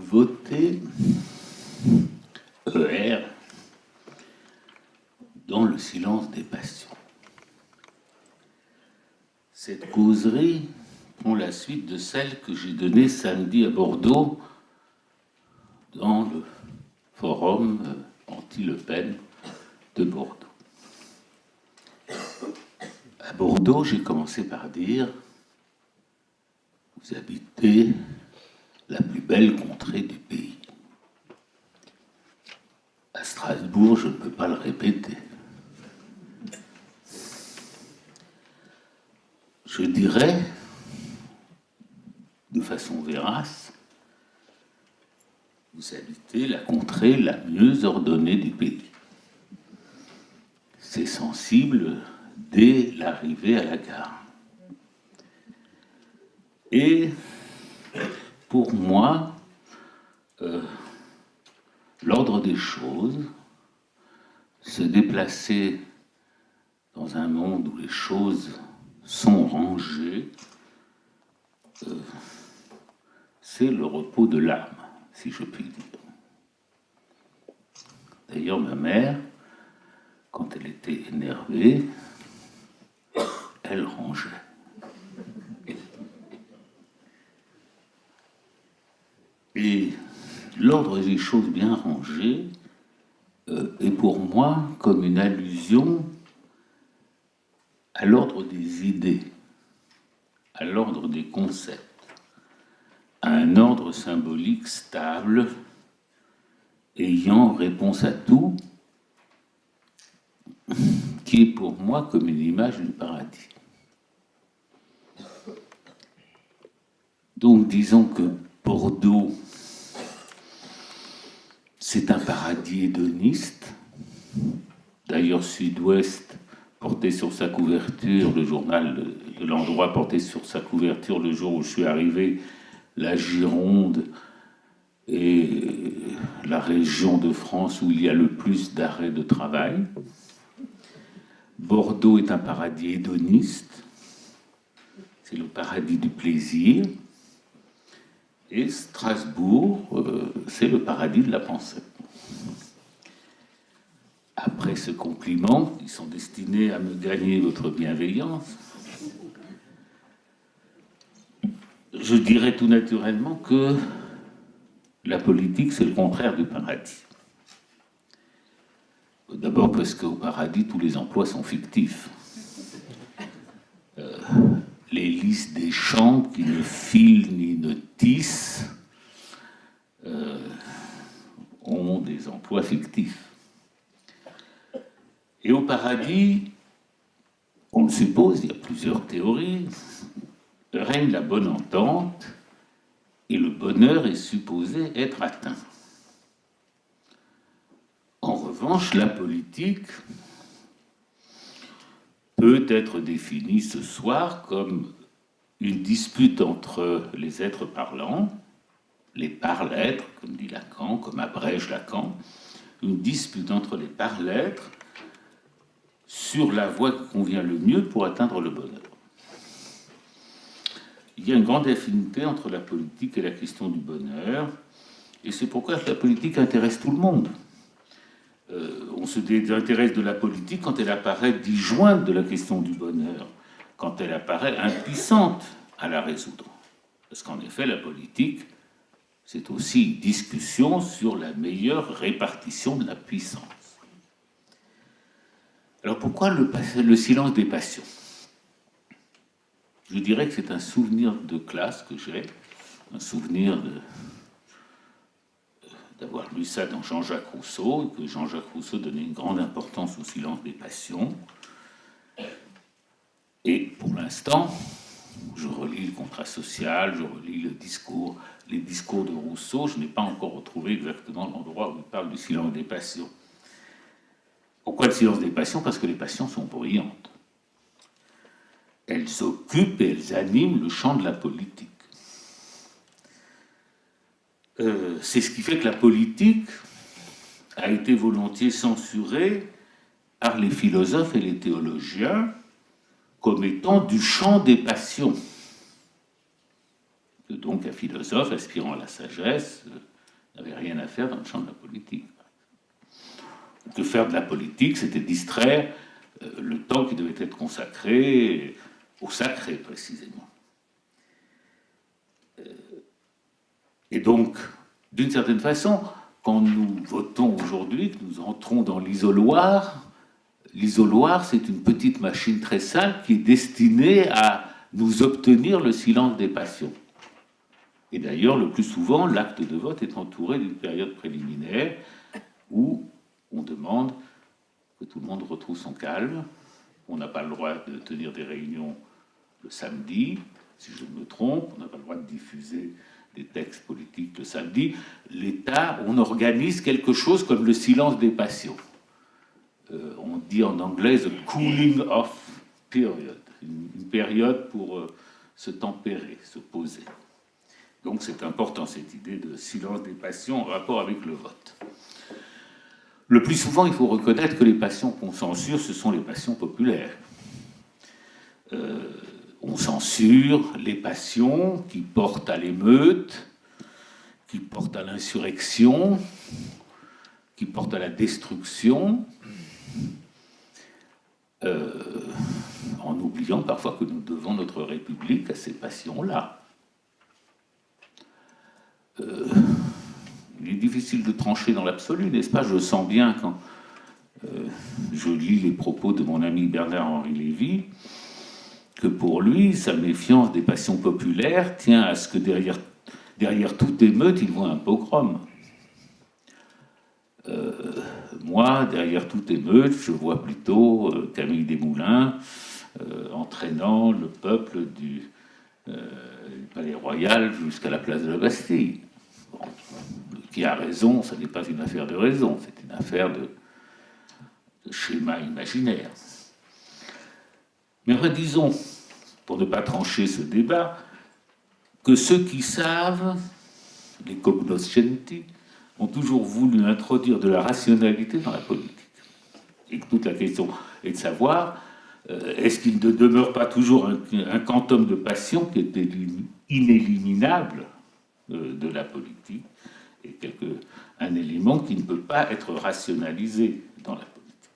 voter ER dans le silence des passions. Cette causerie prend la suite de celle que j'ai donnée samedi à Bordeaux dans le forum anti-Le Pen de Bordeaux. À Bordeaux, j'ai commencé par dire « Vous habitez la plus belle contrée du pays ». À Strasbourg, je ne peux pas le répéter. Je dirais, de façon vérace, vous habitez la contrée la mieux ordonnée du pays. C'est sensible dès l'arrivée à la gare. Et pour moi, l'ordre des choses, se déplacer dans un monde où les choses sont rangées, c'est le repos de l'âme, si je puis dire. D'ailleurs, ma mère, quand elle était énervée, elle rangeait. Et l'ordre des choses bien rangées est pour moi comme une allusion à l'ordre des idées, à l'ordre des concepts, à un ordre symbolique stable, ayant réponse à tout, qui est pour moi comme une image du paradis. Donc disons que Bordeaux, c'est un paradis hédoniste. D'ailleurs, Sud-Ouest portait sur sa couverture, le journal de l'endroit portait sur sa couverture le jour où je suis arrivé, la Gironde est la région de France où il y a le plus d'arrêts de travail. Bordeaux est un paradis hédoniste, c'est le paradis du plaisir. Et Strasbourg, c'est le paradis de la pensée. Après ce compliment, ils sont destinés à me gagner votre bienveillance, je dirais tout naturellement que la politique, c'est le contraire du paradis. D'abord parce qu'au paradis, tous les emplois sont fictifs. Les listes des champs qui ne filent ni ne tissent ont des emplois fictifs. Et au paradis, on le suppose, il y a plusieurs théories, règne la bonne entente et le bonheur est supposé être atteint. En revanche, la politique peut être définie ce soir comme une dispute entre les êtres parlants, les par-lettres, comme dit Lacan, comme abrège Lacan, une dispute entre les par-lettres sur la voie qui convient le mieux pour atteindre le bonheur. Il y a une grande affinité entre la politique et la question du bonheur, et c'est pourquoi la politique intéresse tout le monde. On se désintéresse de la politique quand elle apparaît disjointe de la question du bonheur, quand elle apparaît impuissante à la résoudre. Parce qu'en effet, la politique, c'est aussi une discussion sur la meilleure répartition de la puissance. Alors pourquoi le silence des passions ? Je dirais que c'est un souvenir de classe que j'ai, un souvenir d'avoir lu ça dans Jean-Jacques Rousseau, et que Jean-Jacques Rousseau donnait une grande importance au silence des passions. Et pour l'instant, je relis le contrat social, je relis les discours de Rousseau, je n'ai pas encore retrouvé exactement l'endroit où il parle du silence des passions. Pourquoi le silence des passions ? Parce que les passions sont bruyantes. Elles occupent et elles animent le champ de la politique. C'est ce qui fait que la politique a été volontiers censurée par les philosophes et les théologiens comme étant du champ des passions. que donc un philosophe aspirant à la sagesse n'avait rien à faire dans le champ de la politique. Ou que faire de la politique, c'était distraire le temps qui devait être consacré au sacré, précisément. Et donc, d'une certaine façon, quand nous votons aujourd'hui, que nous entrons dans l'isoloir, c'est une petite machine très simple qui est destinée à nous obtenir le silence des passions. Et d'ailleurs, le plus souvent, l'acte de vote est entouré d'une période préliminaire où on demande que tout le monde retrouve son calme. On n'a pas le droit de tenir des réunions le samedi, si je me trompe, on n'a pas le droit de diffuser des textes politiques le samedi. L'État, on organise quelque chose comme le silence des passions. On dit en anglais the cooling off period, une période pour se tempérer, se poser. Donc c'est important cette idée de silence des passions en rapport avec le vote. Le plus souvent, il faut reconnaître que les passions qu'on censure, ce sont les passions populaires. On censure les passions qui portent à l'émeute, qui portent à l'insurrection, qui portent à la destruction, en oubliant parfois que nous devons notre République à ces passions-là. Il est difficile de trancher dans l'absolu, n'est-ce pas? Je sens bien quand je lis les propos de mon ami Bernard-Henri Lévy, que pour lui, sa méfiance des passions populaires tient à ce que derrière toute émeute, il voit un pogrom. Moi, derrière toute émeute, je vois plutôt Camille Desmoulins entraînant le peuple du Palais Royal jusqu'à la place de la Bastille. Bon, qui a raison, ce n'est pas une affaire de raison, c'est une affaire de schéma imaginaire. Mais enfin, disons, pour ne pas trancher ce débat, que ceux qui savent, les cognoscenti, ont toujours voulu introduire de la rationalité dans la politique. Et que toute la question est de savoir, est-ce qu'il ne demeure pas toujours un quantum de passion qui est inéliminable de la politique, et un élément qui ne peut pas être rationalisé dans la politique.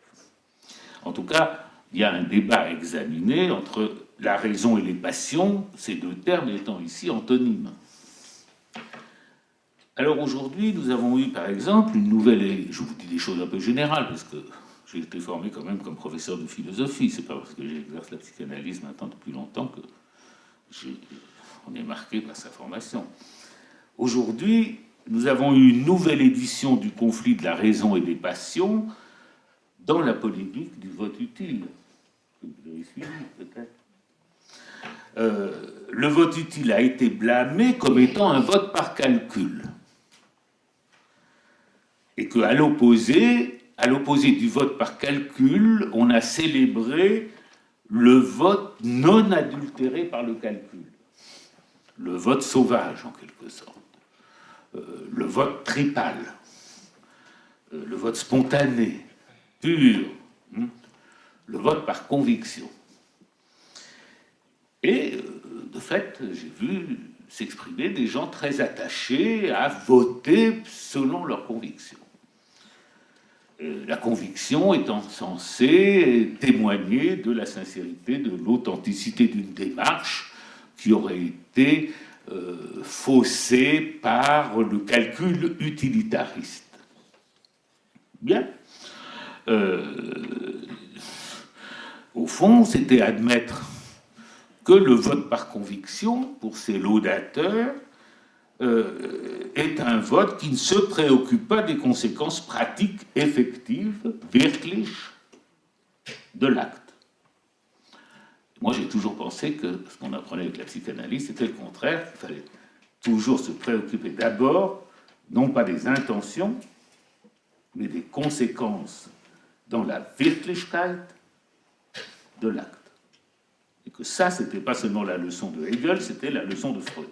En tout cas, il y a un débat à examiner entre la raison et les passions, ces deux termes étant ici antonymes. Alors aujourd'hui, nous avons eu par exemple une nouvelle, et je vous dis des choses un peu générales, parce que j'ai été formé quand même comme professeur de philosophie, c'est pas parce que j'exerce la psychanalyse maintenant depuis longtemps que on est marqué par sa formation. Aujourd'hui, nous avons eu une nouvelle édition du conflit de la raison et des passions dans la polémique du vote utile. Vous avez suivi, peut-être. Le vote utile a été blâmé comme étant un vote par calcul. Et qu'à l'opposé du vote par calcul, on a célébré le vote non adultéré par le calcul. Le vote sauvage, en quelque sorte. Le vote tripal. Le vote spontané, pur. Le vote par conviction. Et de fait, j'ai vu s'exprimer des gens très attachés à voter selon leurs convictions. La conviction étant censée témoigner de la sincérité, de l'authenticité d'une démarche qui aurait été faussée par le calcul utilitariste. Bien. Au fond, c'était admettre que le vote par conviction, pour ces laudateurs, est un vote qui ne se préoccupe pas des conséquences pratiques, effectives, wirklich, de l'acte. Moi, j'ai toujours pensé que ce qu'on apprenait avec la psychanalyse, c'était le contraire, qu'il fallait toujours se préoccuper d'abord, non pas des intentions, mais des conséquences dans la Wirklichkeit de l'acte. Et que ça, c'était pas seulement la leçon de Hegel, c'était la leçon de Freud.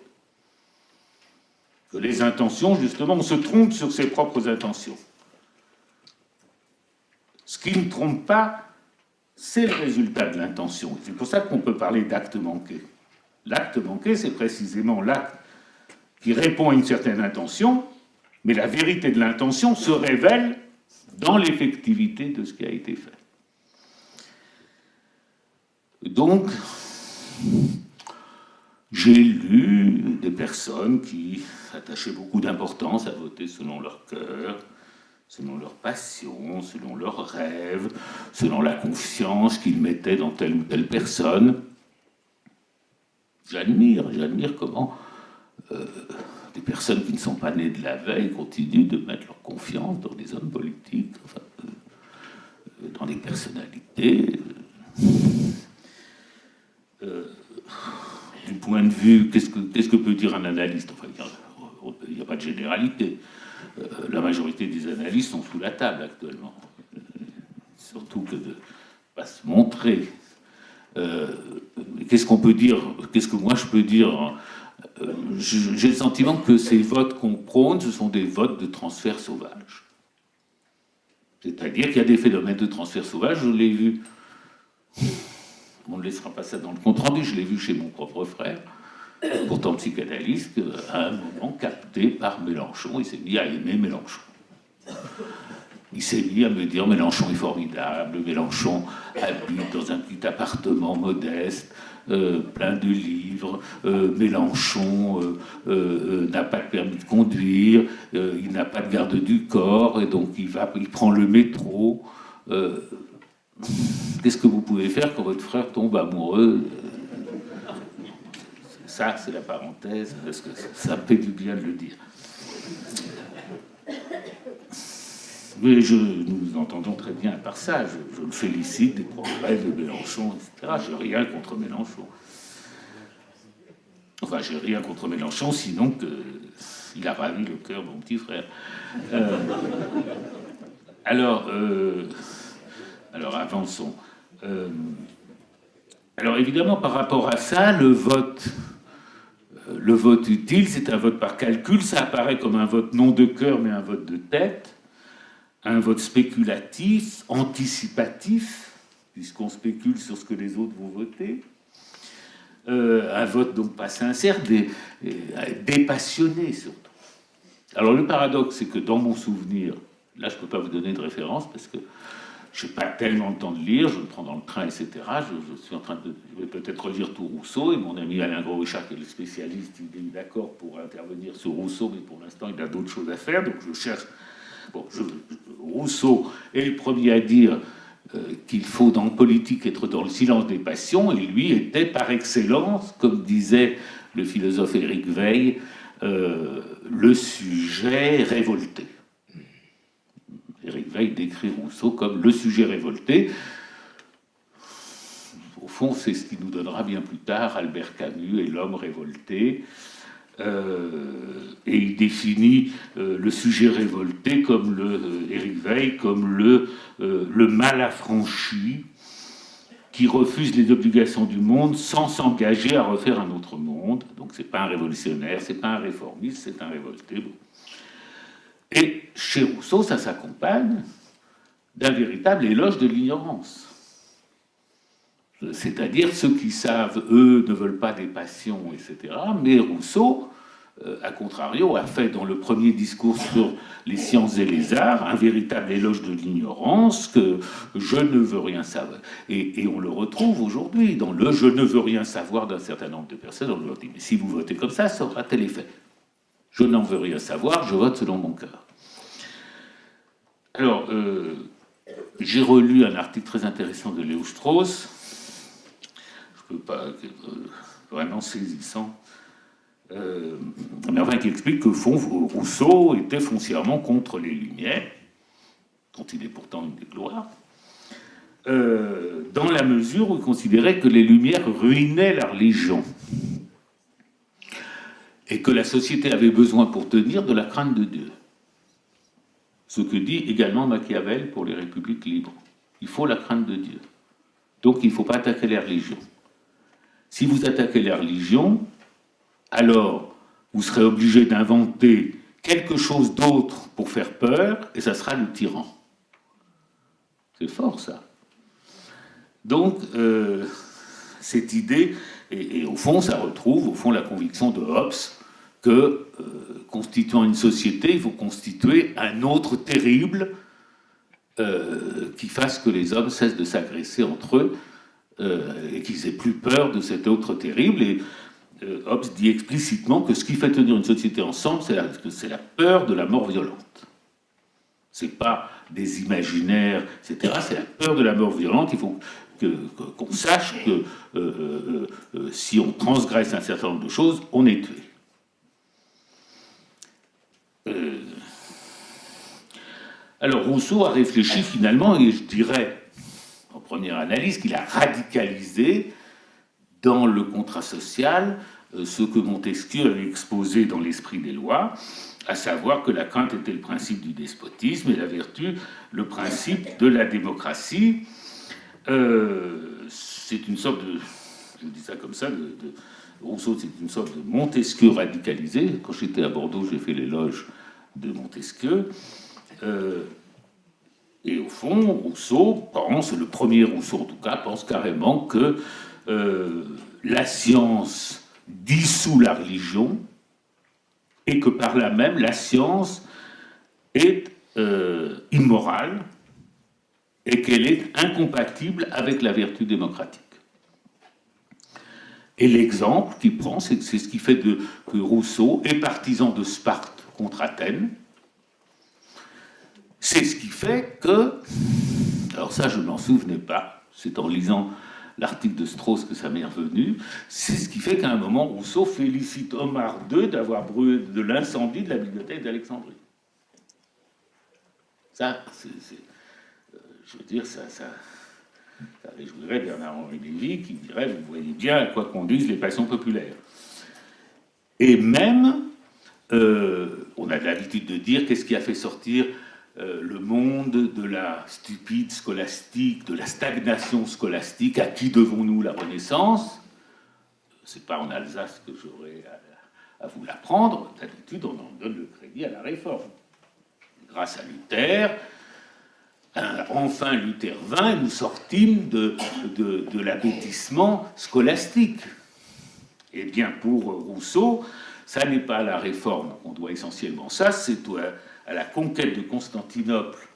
Que les intentions, justement, on se trompe sur ses propres intentions. Ce qui ne trompe pas, c'est le résultat de l'intention. C'est pour ça qu'on peut parler d'acte manqué. L'acte manqué, c'est précisément l'acte qui répond à une certaine intention, mais la vérité de l'intention se révèle dans l'effectivité de ce qui a été fait. Donc, j'ai lu des personnes qui attachaient beaucoup d'importance à voter selon leur cœur, selon leur passion, selon leurs rêves, selon la confiance qu'ils mettaient dans telle ou telle personne. J'admire comment des personnes qui ne sont pas nées de la veille continuent de mettre leur confiance dans des hommes politiques, enfin, dans des personnalités. Du point de vue, qu'est-ce que peut dire un analyste? Enfin, il n'y a pas de généralité. La majorité des analystes sont sous la table actuellement. Surtout que de ne pas se montrer. Qu'est-ce qu'on peut dire? Qu'est-ce que moi je peux dire? J'ai le sentiment que ces votes qu'on prône, ce sont des votes de transfert sauvage. C'est-à-dire qu'il y a des phénomènes de transfert sauvage, je l'ai vu. On ne laissera pas ça dans le compte-rendu, je l'ai vu chez mon propre frère, pourtant psychanalyste, à un moment capté par Mélenchon, il s'est mis à aimer Mélenchon. Il s'est mis à me dire Mélenchon est formidable, Mélenchon habite dans un petit appartement modeste, plein de livres, Mélenchon n'a pas de permis de conduire, il n'a pas de garde du corps, et donc il prend le métro. Qu'est-ce que vous pouvez faire quand votre frère tombe amoureux? Ça, c'est la parenthèse, parce que ça me fait du bien de le dire. Mais nous entendons très bien par ça. Je me félicite des progrès de Mélenchon, etc. Je n'ai rien contre Mélenchon. Enfin, j'ai rien contre Mélenchon, sinon qu'il a ravi le cœur de mon petit frère. Alors, avançons. Alors, évidemment, par rapport à ça, le vote utile, c'est un vote par calcul. Ça apparaît comme un vote non de cœur, mais un vote de tête. Un vote spéculatif, anticipatif, puisqu'on spécule sur ce que les autres vont voter. Un vote donc pas sincère, dépassionné surtout. Alors le paradoxe, c'est que dans mon souvenir, là je ne peux pas vous donner de référence parce que je n'ai pas tellement le temps de lire, je le prends dans le train, etc. Je vais peut-être relire tout Rousseau, et mon ami Alain Gros-Richard, qui est le spécialiste, il est d'accord pour intervenir sur Rousseau, mais pour l'instant il a d'autres choses à faire, donc je cherche. Bon, Rousseau est le premier à dire qu'il faut dans le politique être dans le silence des passions, et lui était par excellence, comme disait le philosophe Éric Veil, le sujet révolté. Éric Veil décrit Rousseau comme le sujet révolté. Au fond, c'est ce qui nous donnera bien plus tard Albert Camus et l'homme révolté. Et il définit le sujet révolté comme Éric Veil comme le mal affranchi qui refuse les obligations du monde sans s'engager à refaire un autre monde. Donc c'est pas un révolutionnaire, c'est pas un réformiste, c'est un révolté. Bon. Et chez Rousseau, ça s'accompagne d'un véritable éloge de l'ignorance. C'est-à-dire ceux qui savent, eux, ne veulent pas des passions, etc. Mais Rousseau, à contrario, a fait dans le premier discours sur les sciences et les arts un véritable éloge de l'ignorance, que je ne veux rien savoir. Et on le retrouve aujourd'hui dans le « je ne veux rien savoir » d'un certain nombre de personnes. On leur dit « mais si vous votez comme ça aura tel effet. Je n'en veux rien savoir, je vote selon mon cœur. » Alors, j'ai relu un article très intéressant de Léo Strauss, je ne peux pas, vraiment saisissant, mais enfin qui explique que Rousseau était foncièrement contre les Lumières, dont il est pourtant une des gloires, dans la mesure où il considérait que les Lumières ruinaient la religion et que la société avait besoin pour tenir de la crainte de Dieu. Ce que dit également Machiavel pour les républiques libres. Il faut la crainte de Dieu. Donc il ne faut pas attaquer les religions. Si vous attaquez les religions, alors vous serez obligé d'inventer quelque chose d'autre pour faire peur, et ça sera le tyran. C'est fort, ça. Donc, cette idée, et au fond, ça retrouve, au fond, la conviction de Hobbes, que, constituant une société, il faut constituer un autre terrible qui fasse que les hommes cessent de s'agresser entre eux et qu'ils aient plus peur de cet autre terrible. Et Hobbes dit explicitement que ce qui fait tenir une société ensemble, c'est la peur de la mort violente. C'est pas des imaginaires, etc. C'est la peur de la mort violente. Il faut qu'on sache que si on transgresse un certain nombre de choses, on est tué. Alors Rousseau a réfléchi finalement, et je dirais, en première analyse, qu'il a radicalisé dans le contrat social ce que Montesquieu avait exposé dans l'Esprit des lois, à savoir que la crainte était le principe du despotisme et la vertu le principe de la démocratie. C'est une sorte de, je dis ça comme ça, Rousseau, c'est une sorte de Montesquieu radicalisé. Quand j'étais à Bordeaux, j'ai fait l'éloge de Montesquieu. Et au fond, Rousseau pense, le premier Rousseau en tout cas, pense carrément que la science dissout la religion et que par là même la science est immorale et qu'elle est incompatible avec la vertu démocratique. Et l'exemple qu'il prend, c'est ce qui fait que Rousseau est partisan de Sparte contre Athènes. C'est ce qui fait que, alors ça je ne m'en souvenais pas, c'est en lisant l'article de Strauss que ça m'est revenu, c'est ce qui fait qu'à un moment Rousseau félicite Omar II d'avoir brûlé de l'incendie de la bibliothèque d'Alexandrie. Ça, je veux dire, ça réjouirait Bernard-Henri Lévy qui dirait, vous voyez bien à quoi conduisent les passions populaires. Et même, on a l'habitude de dire qu'est-ce qui a fait sortir le monde de la stupide scolastique, de la stagnation scolastique. À qui devons-nous la Renaissance? C'est pas en Alsace que j'aurais à vous l'apprendre. D'habitude, on en donne le crédit à la Réforme. Grâce à Luther, enfin Luther vint, nous sortîmes de l'abêtissement scolastique. Eh bien, pour Rousseau, ça n'est pas à la Réforme qu'on doit essentiellement ça, c'est à la conquête de Constantinople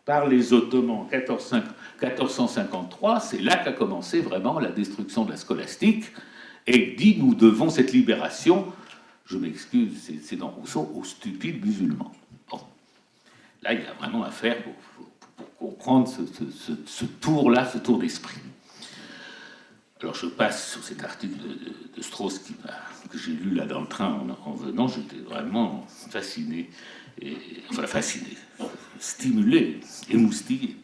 par les Ottomans en 1453, c'est là qu'a commencé vraiment la destruction de la scolastique, et dit nous devons cette libération, je m'excuse, c'est dans Rousseau, aux stupides musulmans. Bon. Là, il y a vraiment à faire pour comprendre ce tour-là, ce tour d'esprit. Alors je passe sur cet article de Strauss que j'ai lu là dans le train en venant, j'étais vraiment fasciné. Fasciné, stimulé, émoustillé.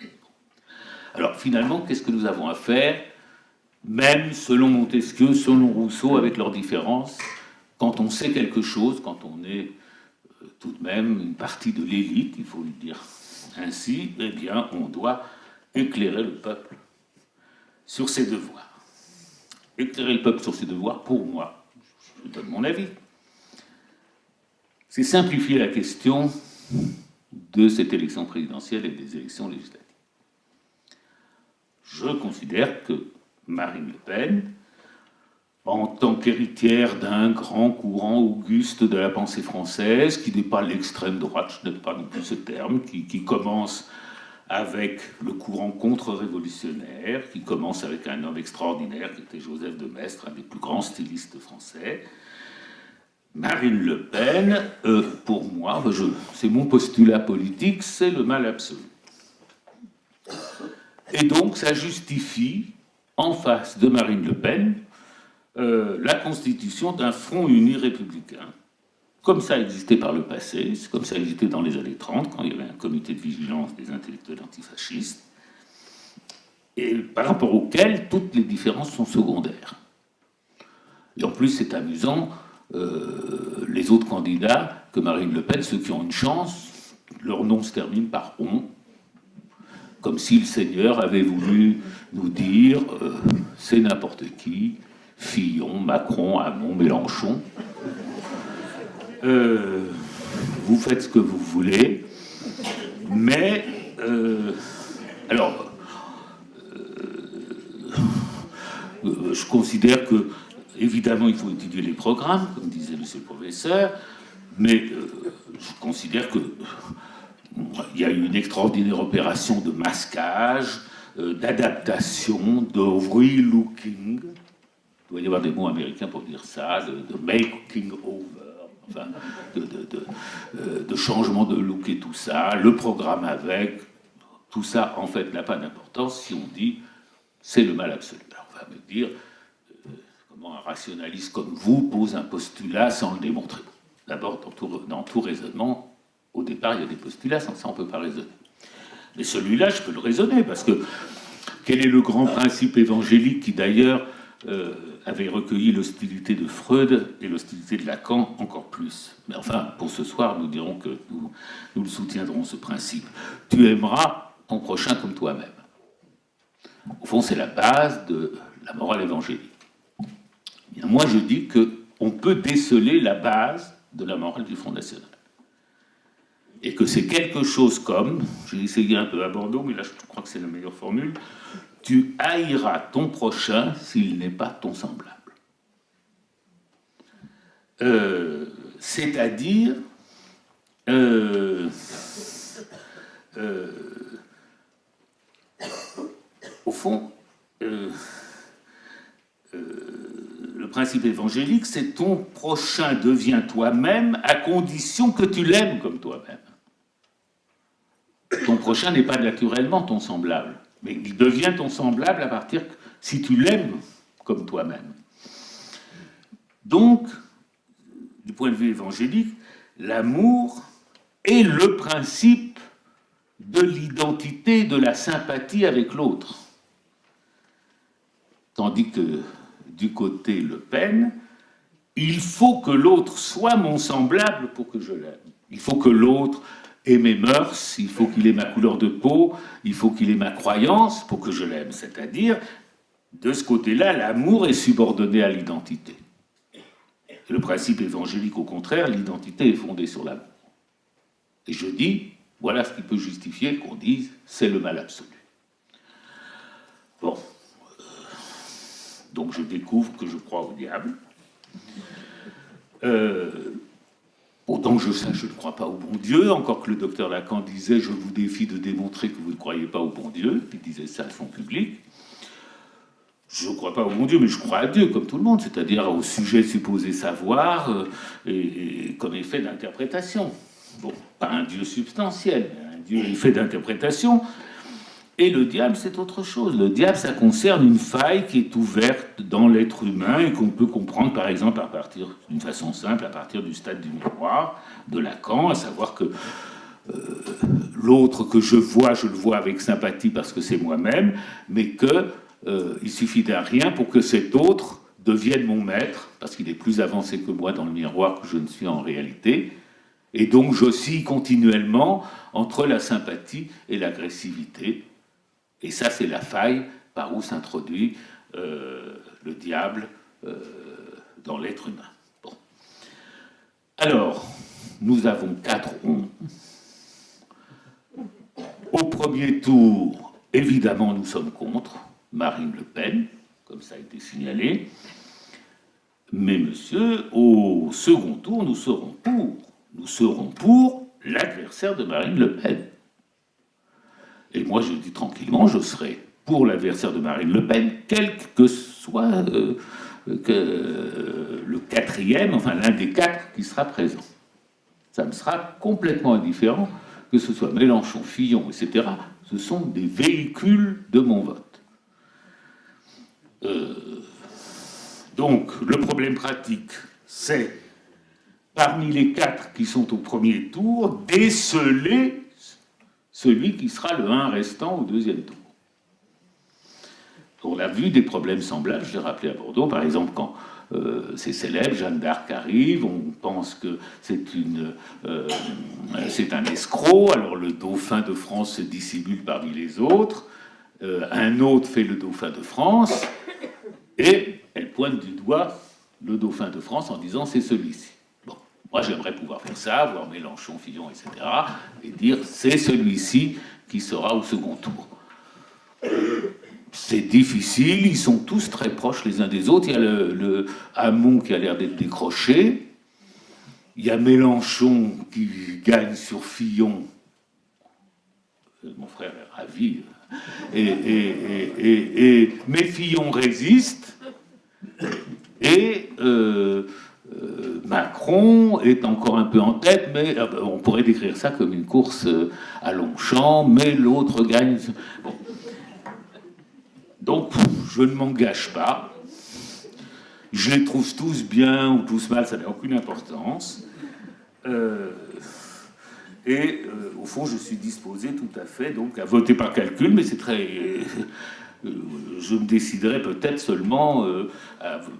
Alors finalement, qu'est-ce que nous avons à faire, même selon Montesquieu, selon Rousseau, avec leurs différences, quand on sait quelque chose, quand on est tout de même une partie de l'élite, il faut le dire ainsi, eh bien, on doit éclairer le peuple sur ses devoirs. Éclairer le peuple sur ses devoirs, pour moi, je donne mon avis, c'est simplifier la question de cette élection présidentielle et des élections législatives. Je considère que Marine Le Pen, en tant qu'héritière d'un grand courant auguste de la pensée française, qui n'est pas l'extrême droite, je n'aime pas non plus ce terme, qui commence avec le courant contre-révolutionnaire, qui commence avec un homme extraordinaire qui était Joseph de Maistre, un des plus grands stylistes français. Marine Le Pen, pour moi, c'est mon postulat politique, c'est le mal absolu. Et donc, ça justifie, en face de Marine Le Pen, la constitution d'un front uni républicain. Comme ça existait par le passé, c'est comme ça existait dans les années 30, quand il y avait un comité de vigilance des intellectuels antifascistes, et par rapport auquel toutes les différences sont secondaires. Et en plus, c'est amusant, les autres candidats que Marine Le Pen, ceux qui ont une chance, leur nom se termine par « on », comme si le Seigneur avait voulu nous dire c'est n'importe qui, Fillon, Macron, Hamon, Mélenchon. Vous faites ce que vous voulez, mais je considère que évidemment, il faut étudier les programmes, comme disait monsieur le professeur, mais je considère que il y a eu une extraordinaire opération de masquage, d'adaptation, de relooking. Il doit y avoir des mots américains pour dire ça, de making over, enfin, de changement de look et tout ça, le programme avec, tout ça en fait n'a pas d'importance si on dit c'est le mal absolu. Alors on va me dire comment un rationaliste comme vous pose un postulat sans le démontrer. D'abord, dans tout raisonnement, au départ, il y a des postulats, sans ça on ne peut pas raisonner. Mais celui-là, je peux le raisonner, parce que quel est le grand principe évangélique qui d'ailleurs avait recueilli l'hostilité de Freud et l'hostilité de Lacan encore plus. Mais enfin, pour ce soir, nous dirons que nous le soutiendrons, ce principe. Tu aimeras ton prochain comme toi-même. Au fond, c'est la base de la morale évangélique. Bien, moi, je dis qu'on peut déceler la base de la morale du Front National. Et que c'est quelque chose comme, j'ai essayé un peu à Bordeaux, mais là je crois que c'est la meilleure formule, tu haïras ton prochain s'il n'est pas ton semblable. C'est-à-dire, au fond, le principe évangélique, c'est ton prochain devient toi-même à condition que tu l'aimes comme toi-même. Ton prochain n'est pas naturellement ton semblable, mais il devient ton semblable à partir si tu l'aimes comme toi-même. Donc, du point de vue évangélique, l'amour est le principe de l'identité, de la sympathie avec l'autre. Tandis que du côté Le Pen, il faut que l'autre soit mon semblable pour que je l'aime. Il faut que l'autre ait mes mœurs, il faut qu'il ait ma couleur de peau, il faut qu'il ait ma croyance pour que je l'aime. C'est-à-dire, de ce côté-là, l'amour est subordonné à l'identité. Le principe évangélique, au contraire, l'identité est fondée sur l'amour. Et je dis, voilà ce qui peut justifier qu'on dise c'est le mal absolu. Bon. Donc je découvre que je crois au diable. Autant que je sache, je ne crois pas au bon Dieu, encore que le docteur Lacan disait « Je vous défie de démontrer que vous ne croyez pas au bon Dieu », il disait ça à son public. Je ne crois pas au bon Dieu, mais je crois à Dieu, comme tout le monde, c'est-à-dire au sujet supposé savoir et comme effet d'interprétation. Bon, pas un Dieu substantiel, mais un Dieu effet d'interprétation. Et le diable, c'est autre chose. Le diable, ça concerne une faille qui est ouverte dans l'être humain et qu'on peut comprendre, par exemple, à partir d'une façon simple, à partir du stade du miroir de Lacan, à savoir que l'autre que je le vois avec sympathie parce que c'est moi-même, mais qu'il suffit d'un rien pour que cet autre devienne mon maître, parce qu'il est plus avancé que moi dans le miroir que je ne suis en réalité. Et donc, j'oscille continuellement entre la sympathie et l'agressivité. Et ça, c'est la faille par où s'introduit le diable dans l'être humain. Bon. Alors, nous avons 4 ronds. Au premier tour, évidemment, nous sommes contre Marine Le Pen, comme ça a été signalé. Mais monsieur, au second tour, nous serons pour. Nous serons pour l'adversaire de Marine Le Pen. Et moi, je dis tranquillement, je serai pour l'adversaire de Marine Le Pen, quel que soit le 4e, enfin l'un des 4 qui sera présent. Ça me sera complètement indifférent, que ce soit Mélenchon, Fillon, etc. Ce sont des véhicules de mon vote. Donc, le problème pratique, c'est, parmi les 4 qui sont au premier tour, déceler celui qui sera le 1 restant au deuxième tour. On a vu des problèmes semblables, je l'ai rappelé à Bordeaux, par exemple, quand c'est célèbre, Jeanne d'Arc arrive, on pense que c'est un escroc, alors le dauphin de France se dissimule parmi les autres, un autre fait le dauphin de France, et elle pointe du doigt le dauphin de France en disant c'est celui-ci. Bon, moi j'aimerais pouvoir faire ça, voir Mélenchon, Fillon, etc., et dire c'est celui-ci qui sera au second tour. c'est difficile, ils sont tous très proches les uns des autres. Il y a le Hamon qui a l'air d'être décroché. Il y a Mélenchon qui gagne sur Fillon. Mon frère est ravi. Mais Fillon résiste. Et Macron est encore un peu en tête, mais on pourrait décrire ça comme une course à Longchamp, mais l'autre gagne. Bon. Donc, je ne m'engage pas. Je les trouve tous bien ou tous mal, ça n'a aucune importance. Au fond, je suis disposé tout à fait donc, à voter par calcul, mais c'est très... je me déciderai peut-être seulement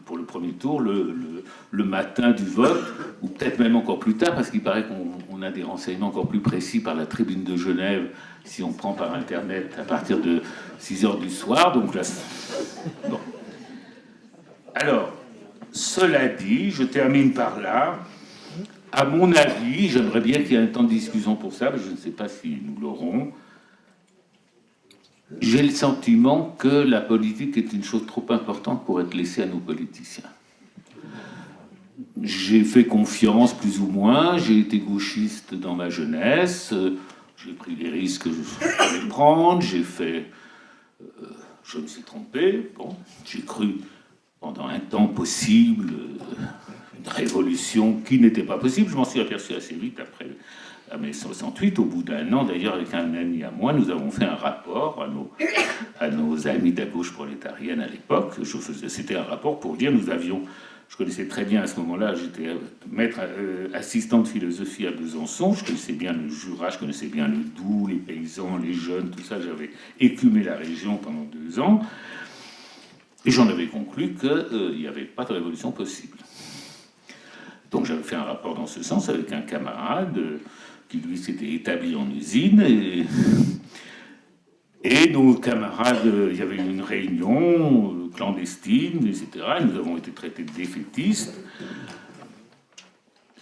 pour le premier tour le matin du vote, ou peut-être même encore plus tard, parce qu'il paraît qu'on a des renseignements encore plus précis par la tribune de Genève, si on prend par Internet à partir de 6h du soir. Donc là, bon. Alors, cela dit, je termine par là. À mon avis, j'aimerais bien qu'il y ait un temps de discussion pour ça, mais je ne sais pas si nous l'aurons. J'ai le sentiment que la politique est une chose trop importante pour être laissée à nos politiciens. J'ai fait confiance, plus ou moins. J'ai été gauchiste dans ma jeunesse. J'ai pris les risques que je devais prendre. J'ai fait... je me suis trompé. Bon, j'ai cru pendant un temps possible une révolution qui n'était pas possible. Je m'en suis aperçu assez vite après à mai 68. Au bout d'un an, d'ailleurs, avec un ami à moi, nous avons fait un rapport à nos amis de la gauche prolétarienne à l'époque. C'était un rapport pour dire nous avions... Je connaissais très bien à ce moment-là, j'étais maître assistant de philosophie à Besançon, je connaissais bien le Jura, je connaissais bien le Doubs, les paysans, les jeunes, tout ça, j'avais écumé la région pendant 2 ans, et j'en avais conclu qu'il n'y avait pas de révolution possible. Donc j'avais fait un rapport dans ce sens avec un camarade qui lui s'était établi en usine, et nos camarades, il y avait une réunion clandestine, etc. Et nous avons été traités de défaitistes.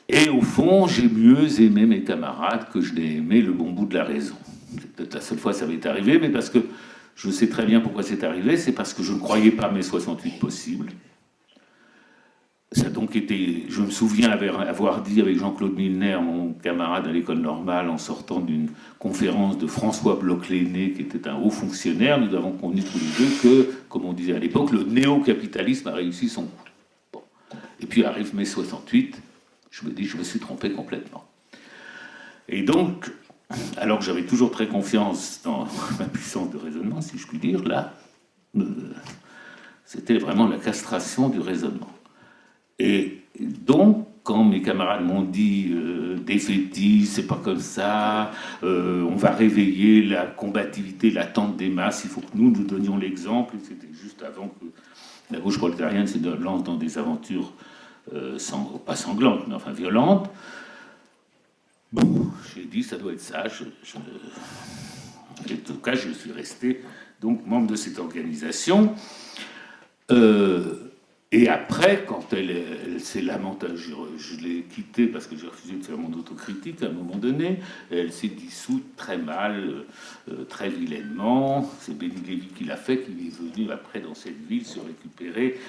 Et au fond, j'ai mieux aimé mes camarades que je n'ai aimé le bon bout de la raison. C'est peut-être la seule fois que ça m'est arrivé, mais parce que je sais très bien pourquoi c'est arrivé, c'est parce que je ne croyais pas mai 68 possible. Ça a donc été, je me souviens avoir dit avec Jean-Claude Milner, mon camarade à l'école normale, en sortant d'une conférence de François Bloch-Léné, qui était un haut fonctionnaire, nous avons convenu tous les deux que, comme on disait à l'époque, le néo-capitalisme a réussi son coup. Bon. Et puis arrive mai 68, je me dis, je me suis trompé complètement. Et donc, alors que j'avais toujours très confiance dans ma puissance de raisonnement, si je puis dire, là, c'était vraiment la castration du raisonnement. Et donc, quand mes camarades m'ont dit défaitisme, c'est pas comme ça, on va réveiller la combativité, l'attente des masses, il faut que nous donnions l'exemple. C'était juste avant que la gauche prolétarienne se lance dans des aventures pas sanglantes, mais enfin violentes. Bon, j'ai dit ça doit être ça. En tout cas, je suis resté donc membre de cette organisation. Et après, quand elle s'est lamentée, je l'ai quittée parce que j'ai refusé de faire mon autocritique à un moment donné. Elle s'est dissoute très mal, très vilainement. C'est Béni Lévy qui l'a fait, qui est venu après dans cette ville se récupérer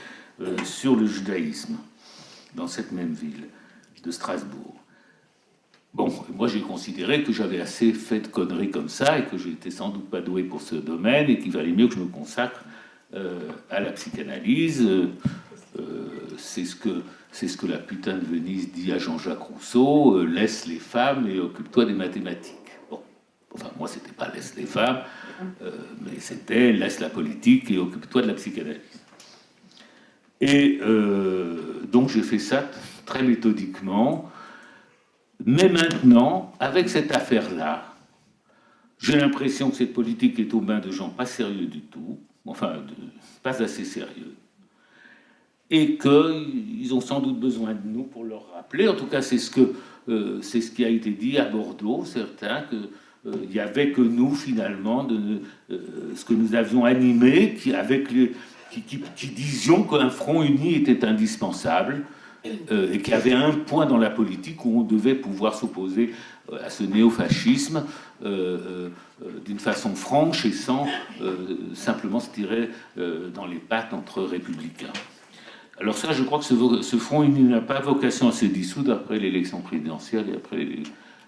sur le judaïsme, dans cette même ville de Strasbourg. Bon, moi j'ai considéré que j'avais assez fait de conneries comme ça et que j'étais sans doute pas doué pour ce domaine et qu'il valait mieux que je me consacre à la psychanalyse. C'est ce que la putain de Venise dit à Jean-Jacques Rousseau, laisse les femmes et occupe-toi des mathématiques. Bon, enfin moi c'était pas laisse les femmes, mais c'était laisse la politique et occupe-toi de la psychanalyse. Et donc j'ai fait ça très méthodiquement, mais maintenant, avec cette affaire-là, j'ai l'impression que cette politique est aux mains de gens pas sérieux du tout, enfin pas assez sérieux, et qu'ils ont sans doute besoin de nous pour leur rappeler, en tout cas c'est ce qui a été dit à Bordeaux, certains, qu'il n'y avait que nous finalement, ce que nous avions animé, qui disions qu'un front uni était indispensable, et qu'il y avait un point dans la politique où on devait pouvoir s'opposer à ce néofascisme d'une façon franche et sans simplement se tirer dans les pattes entre républicains. Alors ça, je crois que ce front uni n'a pas vocation à se dissoudre après l'élection présidentielle et après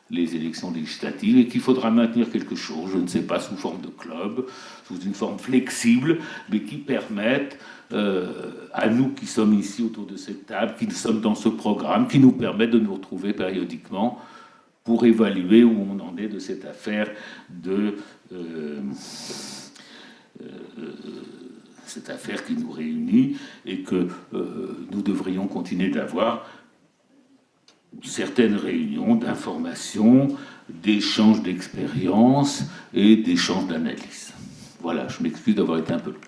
les élections législatives, et qu'il faudra maintenir quelque chose, je ne sais pas, sous forme de club, sous une forme flexible, mais qui permette à nous qui sommes ici autour de cette table, qui sommes dans ce programme, qui nous permettent de nous retrouver périodiquement pour évaluer où on en est de cette affaire cette affaire qui nous réunit, et que nous devrions continuer d'avoir certaines réunions d'information, d'échanges d'expériences et d'échanges d'analyses. Voilà, je m'excuse d'avoir été un peu long.